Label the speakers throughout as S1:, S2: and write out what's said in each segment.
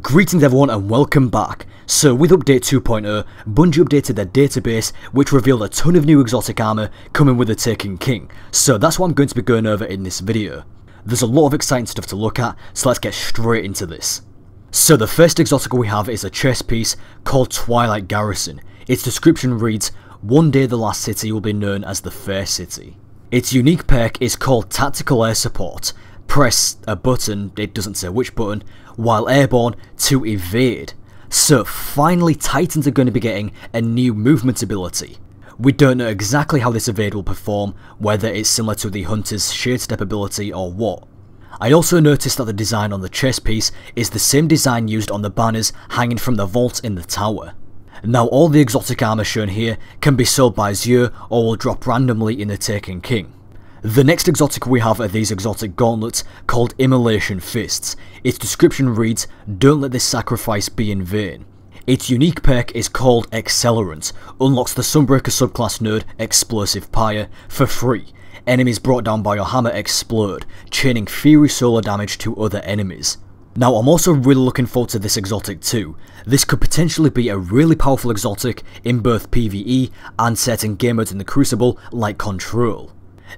S1: Greetings everyone and welcome back. So with update 2.0, Bungie updated their database which revealed a ton of new exotic armor coming with the Taken King, so that's what I'm going to be going over in this video. There's a lot of exciting stuff to look at, so let's get straight into this. So the first exotic we have is a chest piece called TWILIGHT Garrison. Its description reads, "One day the last city will be known as the Fair City." Its unique perk is called Tactical Air Support. Press a button, it doesn't say which button, while airborne to evade. So finally Titans are going to be getting a new movement ability. We don't know exactly how this evade will perform, whether it's similar to the Hunter's Shade Step ability or what. I also noticed that the design on the chest piece is the same design used on the banners hanging from the vault in the tower. Now all the exotic armor shown here can be sold by Zio or will drop randomly in the Taken King. The next exotic we have are these exotic gauntlets called Immolation Fists. Its description reads, "Don't let this sacrifice be in vain." Its unique perk is called Accelerant, unlocks the Sunbreaker subclass node Explosive Pyre for free. Enemies brought down by your hammer explode, chaining Fury solar damage to other enemies. Now I'm also really looking forward to this exotic too. This could potentially be a really powerful exotic in both PvE and certain game modes in the Crucible like Control.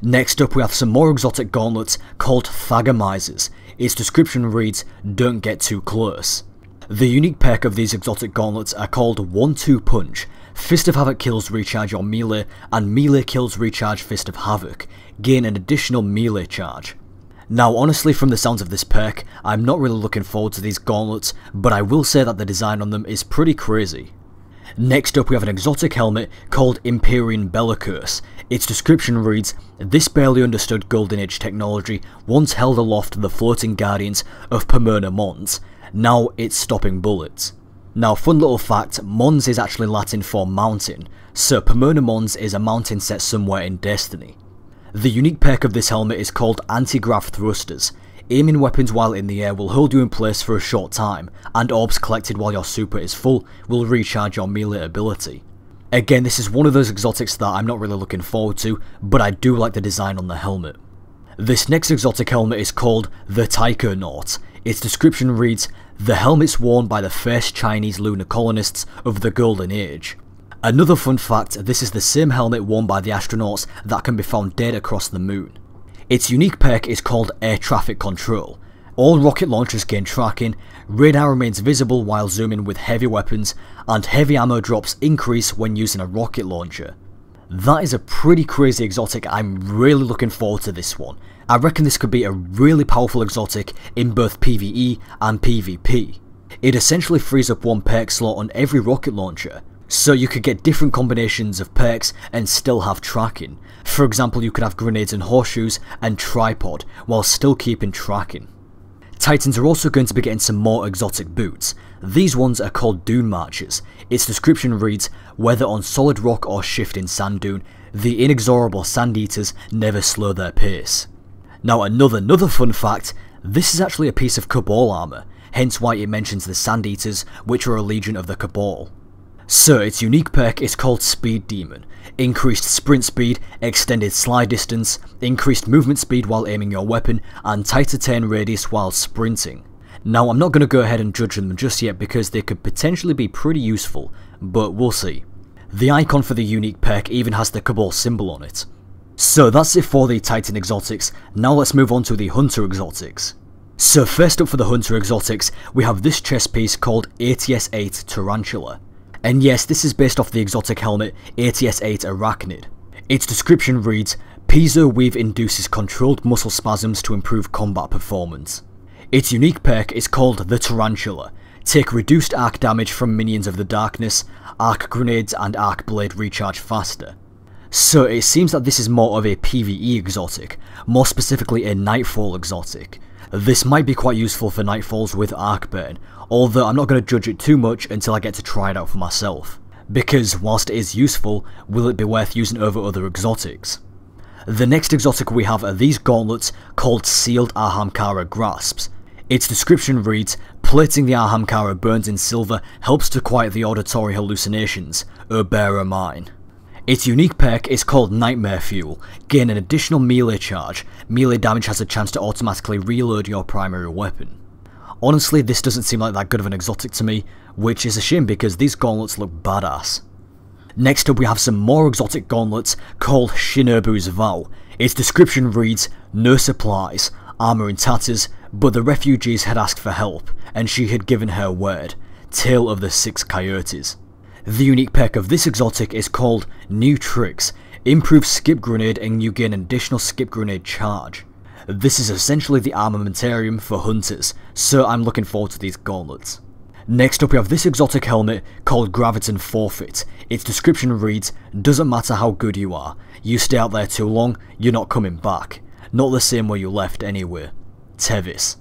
S1: Next up we have some more exotic gauntlets called Thagamizers. Its description reads, "Don't get too close." The unique perk of these exotic gauntlets are called 1-2 Punch. Fist of Havoc kills recharge your melee, and melee kills recharge Fist of Havoc. Gain an additional melee charge. Now honestly from the sounds of this perk, I'm not really looking forward to these gauntlets, but I will say that the design on them is pretty crazy. Next up we have an exotic helmet called EMPYREAN Bellicose. Its description reads, "This barely understood Golden Age technology once held aloft the floating guardians of Pomona Mons. Now it's stopping bullets." Now fun little fact, Mons is actually Latin for mountain, so Pomona Mons is a mountain set somewhere in Destiny. The unique perk of this helmet is called Anti-Grav Thrusters. Aiming weapons while in the air will hold you in place for a short time, and orbs collected while your super is full will recharge your melee ability. Again, this is one of those exotics that I'm not really looking forward to, but I do like the design on the helmet. This next exotic helmet is called the TAIKONAUT. Its description reads, "The helmets worn by the first Chinese lunar colonists of the Golden Age." Another fun fact, this is the same helmet worn by the astronauts that can be found dead across the moon. Its unique perk is called Air Traffic Control. All rocket launchers gain tracking, radar remains visible while zooming with heavy weapons, and heavy ammo drops increase when using a rocket launcher. That is a pretty crazy exotic. I'm really looking forward to this one. I reckon this could be a really powerful exotic in both PvE and PvP. It essentially frees up one perk slot on every rocket launcher, so you could get different combinations of perks and still have tracking. For example, you could have grenades and horseshoes and tripod while still keeping tracking. Titans are also going to be getting some more exotic boots. These ones are called DUNEMARCHERS. Its description reads, "Whether on solid rock or shifting sand dune, the inexorable sand eaters never slow their pace." Now another fun fact, this is actually a piece of Cabal armor, hence why it mentions the sand eaters, which are a legion of the Cabal. So its unique perk is called Speed Demon. Increased sprint speed, extended slide distance, increased movement speed while aiming your weapon, and tighter turn radius while sprinting. Now I'm not going to go ahead and judge them just yet because they could potentially be pretty useful, but we'll see. The icon for the unique perk even has the Cabal symbol on it. So that's it for the Titan exotics. Now let's move on to the Hunter exotics. So first up for the Hunter exotics, we have this chest piece called ATS-8 Tarantella. And yes, this is based off the exotic helmet ATS-8 Arachnid. Its description reads, "Piezo weave induces controlled muscle spasms to improve combat performance." Its unique perk is called the Tarantella. Take reduced arc damage from minions of the darkness, arc grenades and arc blade recharge faster. So it seems that this is more of a PvE exotic, more specifically a Nightfall exotic. This might be quite useful for Nightfalls with arc burn, although I'm not going to judge it too much until I get to try it out for myself. Because whilst it is useful, will it be worth using over other exotics? The next exotic we have are these gauntlets called Sealed AHAMKARA Grasps. Its description reads, "Plating the AHAMKARA burns in silver helps to quiet the auditory hallucinations, O bearer mine." Its unique perk is called Nightmare Fuel. Gain an additional melee charge. Melee damage has a chance to automatically reload your primary weapon. Honestly, this doesn't seem like that good of an exotic to me, which is a shame because these gauntlets look badass. Next up we have some more exotic gauntlets called SHINOBU'S Vow. Its description reads, no supplies, armour in tatters, but the refugees had asked for help, and she had given her word. Tale of the 6 Coyotes. The unique perk of this exotic is called New Tricks, improved skip grenade and you gain an additional skip grenade charge. This is essentially the armamentarium for hunters, so I'm looking forward to these gauntlets. Next up we have this exotic helmet called GRAVITON FORFEIT. Its description reads, doesn't matter how good you are, you stay out there too long, you're not coming back. Not the same where you left anyway. Tevis.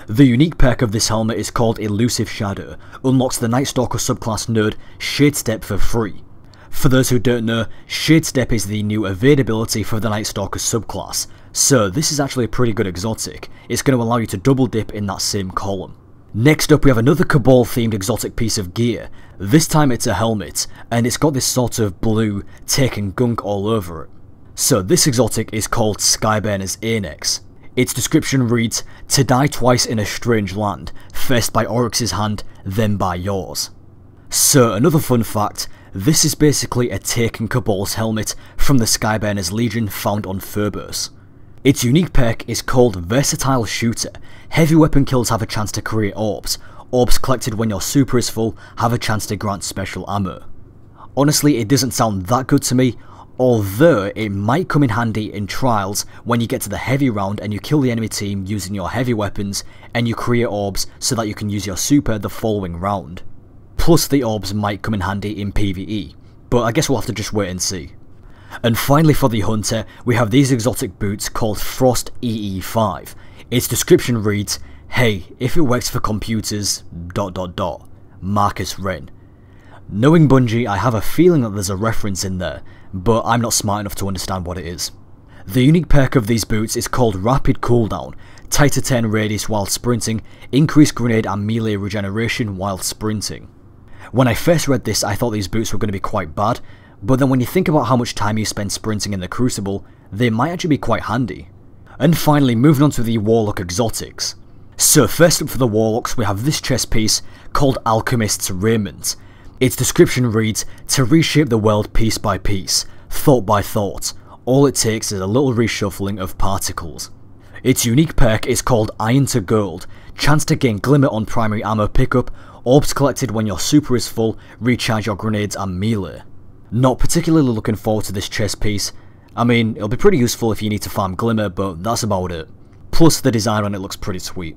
S1: The unique perk of this helmet is called Elusive Shadow, unlocks the Night Stalker subclass node Shadestep for free. For those who don't know, Shadestep is the new evade ability for the Night Stalker subclass, so this is actually a pretty good exotic. It's going to allow you to double dip in that same column. Next up we have another Cabal themed exotic piece of gear. This time it's a helmet, and it's got this sort of blue taken gunk all over it. So this exotic is called SKYBURNERS ANNEX. Its description reads, to die twice in a strange land, first by Oryx's hand, then by yours. So another fun fact, this is basically a taken Cabal's helmet from the SKYBURNERS Legion found on Phobos. Its unique perk is called Versatile Shooter. Heavy weapon kills have a chance to create orbs. Orbs collected when your super is full have a chance to grant special ammo. Honestly, it doesn't sound that good to me, although it might come in handy in trials when you get to the heavy round and you kill the enemy team using your heavy weapons and you create orbs so that you can use your super the following round. Plus the orbs might come in handy in PvE, but I guess we'll have to just wait and see. And finally for the hunter, we have these exotic boots called FROST-EES 5. Its description reads, hey, if it works for computers... Marcus Wren. Knowing Bungie, I have a feeling that there's a reference in there, but I'm not smart enough to understand what it is. The unique perk of these boots is called Rapid Cooldown, tighter turn radius while sprinting, increased grenade and melee regeneration while sprinting. When I first read this I thought these boots were going to be quite bad, but then when you think about how much time you spend sprinting in the Crucible, they might actually be quite handy. And finally, moving on to the Warlock exotics. So first up for the Warlocks we have this chest piece called ALCHEMIST'S RAIMENT. Its description reads, to reshape the world piece by piece, thought by thought, all it takes is a little reshuffling of particles. Its unique perk is called Iron to Gold, chance to gain glimmer on primary ammo pickup, orbs collected when your super is full, recharge your grenades and melee. Not particularly looking forward to this chest piece. I mean, it'll be pretty useful if you need to farm glimmer, but that's about it. Plus the design on it looks pretty sweet.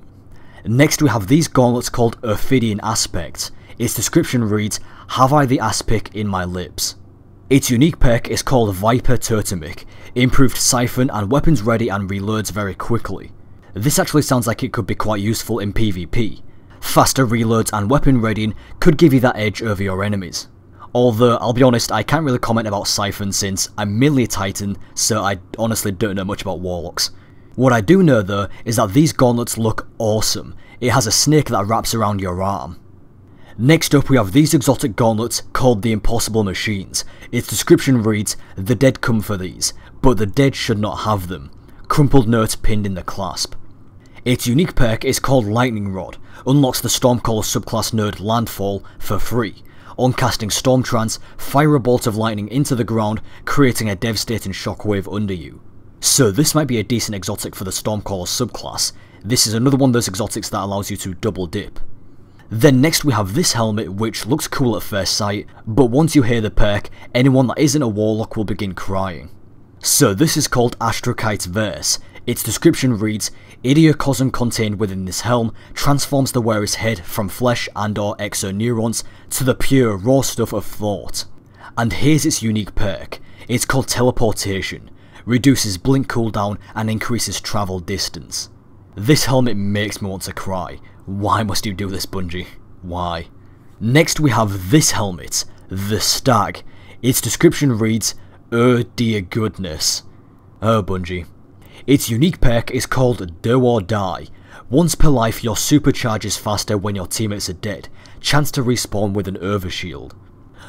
S1: Next we have these gauntlets called Ophidian Aspect. Its description reads, have I the aspic in my lips. Its unique perk is called Viper Totemic, improved siphon and weapons ready and reloads very quickly. This actually sounds like it could be quite useful in PvP. Faster reloads and weapon readying could give you that edge over your enemies. Although, I'll be honest, I can't really comment about Siphon since I'm mainly a Titan, so I honestly don't know much about Warlocks. What I do know though, is that these gauntlets look awesome. It has a snake that wraps around your arm. Next up we have these exotic gauntlets called the Impossible Machines. Its description reads, the dead come for these, but the dead should not have them. Crumpled note pinned in the clasp. Its unique perk is called Lightning Rod, unlocks the Stormcaller subclass node Landfall for free. On casting Storm Trance, fire a bolt of lightning into the ground, creating a devastating shockwave under you. So this might be a decent exotic for the Stormcaller subclass. This is another one of those exotics that allows you to double dip. Then next we have this helmet which looks cool at first sight, but once you hear the perk, anyone that isn't a Warlock will begin crying. So this is called ASTROCYTE's Verse. Its description reads, Idiocosm contained within this helm transforms the wearer's head from flesh and or exoneurons to the pure raw stuff of thought. And here's its unique perk, it's called Teleportation, reduces blink cooldown and increases travel distance. This helmet makes me want to cry. Why must you do this, Bungie? Why? Next we have this helmet, the Stag. Its description reads, oh dear goodness. Oh Bungie. Its unique perk is called Do or Die. Once per life your supercharges faster when your teammates are dead, chance to respawn with an overshield.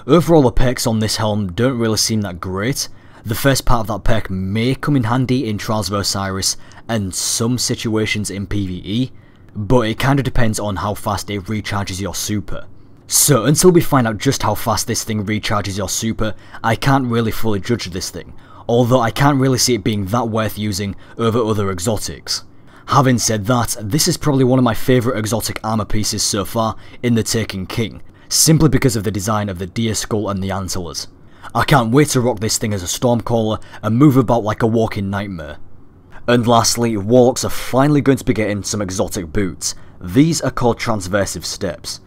S1: Overall the perks on this helm don't really seem that great. The first part of that perk may come in handy in TRANSVERSIVE and some situations in PvE, but it kinda depends on how fast it recharges your super. So until we find out just how fast this thing recharges your super, I can't really fully judge this thing, although I can't really see it being that worth using over other exotics. Having said that, this is probably one of my favourite exotic armour pieces so far in the Taken King, simply because of the design of the deer skull and the antlers. I can't wait to rock this thing as a Stormcaller and move about like a walking nightmare. And lastly, Warlocks are finally going to be getting some exotic boots. These are called Transversive Steps.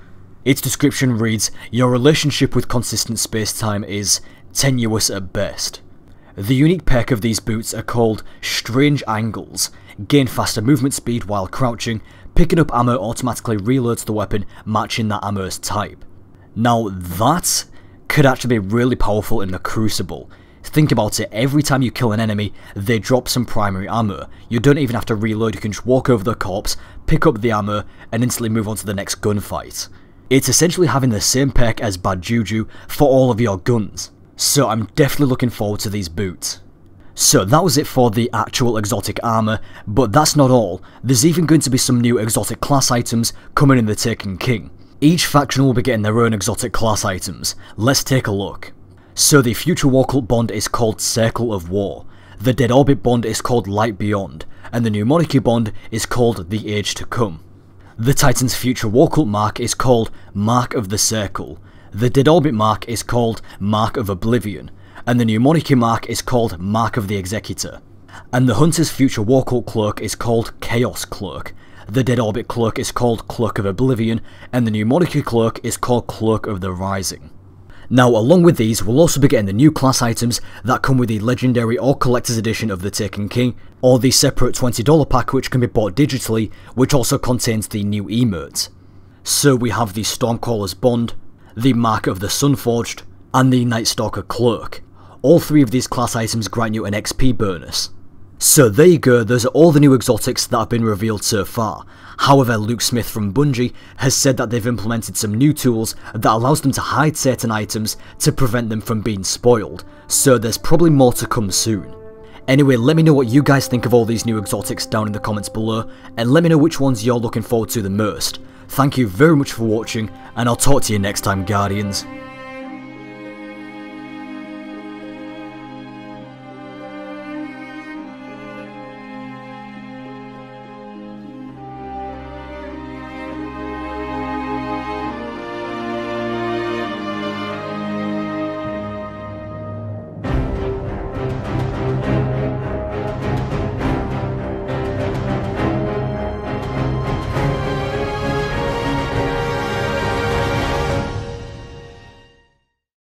S1: Its description reads, your relationship with consistent space-time is tenuous at best. The unique perk of these boots are called Strange Angles. Gain faster movement speed while crouching, picking up ammo automatically reloads the weapon matching that ammo's type. Now that could actually be really powerful in the Crucible. Think about it, every time you kill an enemy, they drop some primary ammo. You don't even have to reload, you can just walk over the corpse, pick up the ammo, and instantly move on to the next gunfight. It's essentially having the same perk as Bad Juju for all of your guns. So I'm definitely looking forward to these boots. So that was it for the actual exotic armour, but that's not all. There's even going to be some new exotic class items coming in the Taken King. Each faction will be getting their own exotic class items. Let's take a look. So the Future War Cult bond is called Circle of War, the Dead Orbit bond is called Light Beyond, and the New Monarchy bond is called The Age to Come. The Titan's Future War Cult mark is called Mark of the Circle, the Dead Orbit mark is called Mark of Oblivion, and the New Monarchy mark is called Mark of the Executor. And the Hunter's Future War Cult cloak is called Chaos Cloak, the Dead Orbit cloak is called Cloak of Oblivion, and the New Monarchy cloak is called Cloak of the Rising. Now along with these, we'll also be getting the new class items that come with the Legendary or Collector's Edition of the Taken King, or the separate $20 pack which can be bought digitally, which also contains the new emotes. So we have the Stormcaller's Bond, the Mark of the Sunforged, and the Nightstalker Cloak. All three of these class items grant you an XP bonus. So there you go, those are all the new exotics that have been revealed so far. However, Luke Smith from Bungie has said that they've implemented some new tools that allows them to hide certain items to prevent them from being spoiled, so there's probably more to come soon. Anyway, let me know what you guys think of all these new exotics down in the comments below, and let me know which ones you're looking forward to the most. Thank you very much for watching, and I'll talk to you next time, Guardians.